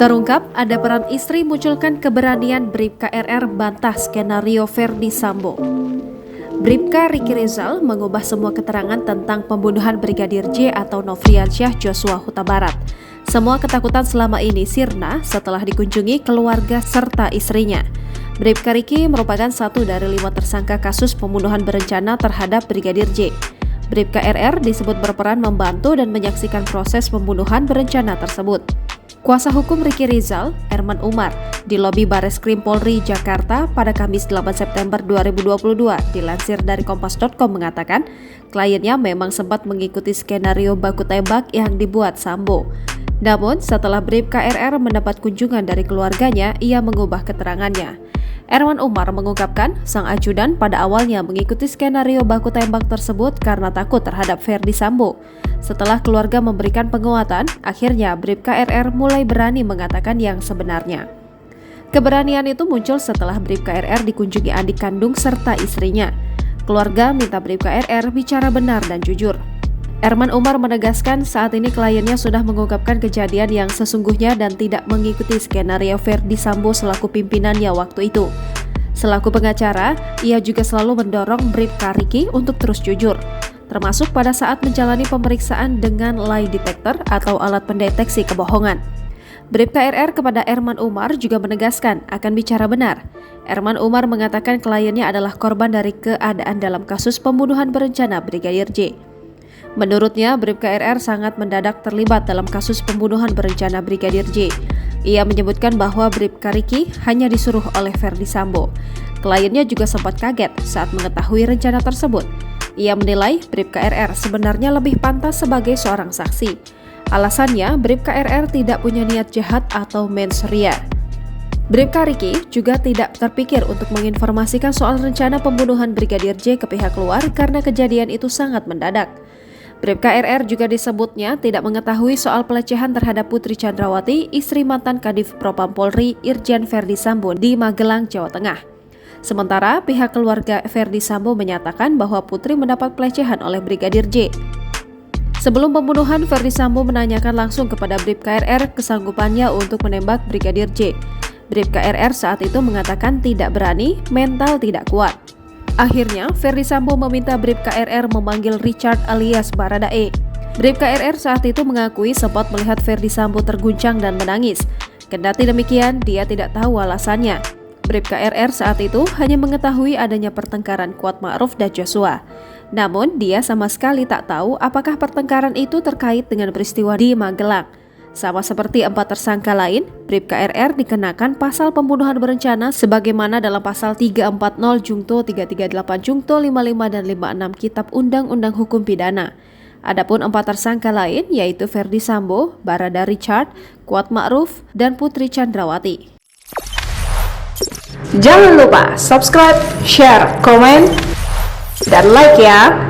Terungkap ada peran istri munculkan keberanian Bribka RR bantah skenario Verdi Sambo. Bribka Riki Rizal mengubah semua keterangan tentang pembunuhan Brigadir J atau Nofriansyah Joshua Huta Barat. Semua ketakutan selama ini sirna setelah dikunjungi keluarga serta istrinya. Bribka Riki merupakan satu dari 5 tersangka kasus pembunuhan berencana terhadap Brigadir J. Bribka RR disebut berperan membantu dan menyaksikan proses pembunuhan berencana tersebut. Kuasa hukum Riki Rizal, Erman Umar, di lobi Bareskrim Polri Jakarta pada Kamis 8 September 2022 dilansir dari Kompas.com mengatakan kliennya memang sempat mengikuti skenario baku tembak yang dibuat Sambo. Namun setelah Bribka RR mendapat kunjungan dari keluarganya, ia mengubah keterangannya. Erman Umar mengungkapkan sang ajudan pada awalnya mengikuti skenario baku tembak tersebut karena takut terhadap Verdi Sambo. Setelah keluarga memberikan penguatan, akhirnya Bribka RR mulai berani mengatakan yang sebenarnya. Keberanian itu muncul setelah Bribka RR dikunjungi adik kandung serta istrinya. Keluarga minta Bribka RR bicara benar dan jujur. Erman Umar menegaskan saat ini kliennya sudah mengungkapkan kejadian yang sesungguhnya dan tidak mengikuti skenario Verdi Sambo selaku pimpinannya waktu itu. Selaku pengacara, ia juga selalu mendorong Bribka Riki untuk terus jujur, termasuk pada saat menjalani pemeriksaan dengan lie detector atau alat pendeteksi kebohongan. Bribka RR kepada Erman Umar juga menegaskan akan bicara benar. Erman Umar mengatakan kliennya adalah korban dari keadaan dalam kasus pembunuhan berencana Brigadir J. Menurutnya, Bribka RR sangat mendadak terlibat dalam kasus pembunuhan berencana Brigadir J. Ia menyebutkan bahwa Bribka Riki hanya disuruh oleh Verdi Sambo. Kliennya juga sempat kaget saat mengetahui rencana tersebut. Ia menilai Bribka RR sebenarnya lebih pantas sebagai seorang saksi. Alasannya, Bribka RR tidak punya niat jahat atau mens rea. Bribka Riki juga tidak terpikir untuk menginformasikan soal rencana pembunuhan Brigadir J ke pihak luar karena kejadian itu sangat mendadak. Bribka RR juga disebutnya tidak mengetahui soal pelecehan terhadap Putri Chandrawati, istri mantan Kadif Propam Polri Irjen Verdi Sambo di Magelang, Jawa Tengah. Sementara pihak keluarga Verdi Sambo menyatakan bahwa Putri mendapat pelecehan oleh Brigadir J. Sebelum pembunuhan, Verdi Sambo menanyakan langsung kepada Bribka RR kesanggupannya untuk menembak Brigadir J. Bribka RR saat itu mengatakan tidak berani, mental tidak kuat. Akhirnya, Verdi Sambo meminta Bribka RR memanggil Richard alias Baradae. Bribka RR saat itu mengakui sempat melihat Verdi Sambo terguncang dan menangis. Kendati demikian, dia tidak tahu alasannya. Bribka RR saat itu hanya mengetahui adanya pertengkaran Kuat Ma'ruf dan Joshua. Namun, dia sama sekali tak tahu apakah pertengkaran itu terkait dengan peristiwa di Magelang. Sama seperti 4 tersangka lain, Bribka RR dikenakan pasal pembunuhan berencana sebagaimana dalam pasal 340 Jungto 338 Jungto 55 dan 56 Kitab Undang-Undang Hukum Pidana. Adapun 4 tersangka lain yaitu Verdi Sambo, Barada Richard, Kuat Ma'ruf, dan Putri Chandrawati. Jangan lupa subscribe, share, komen, dan like ya.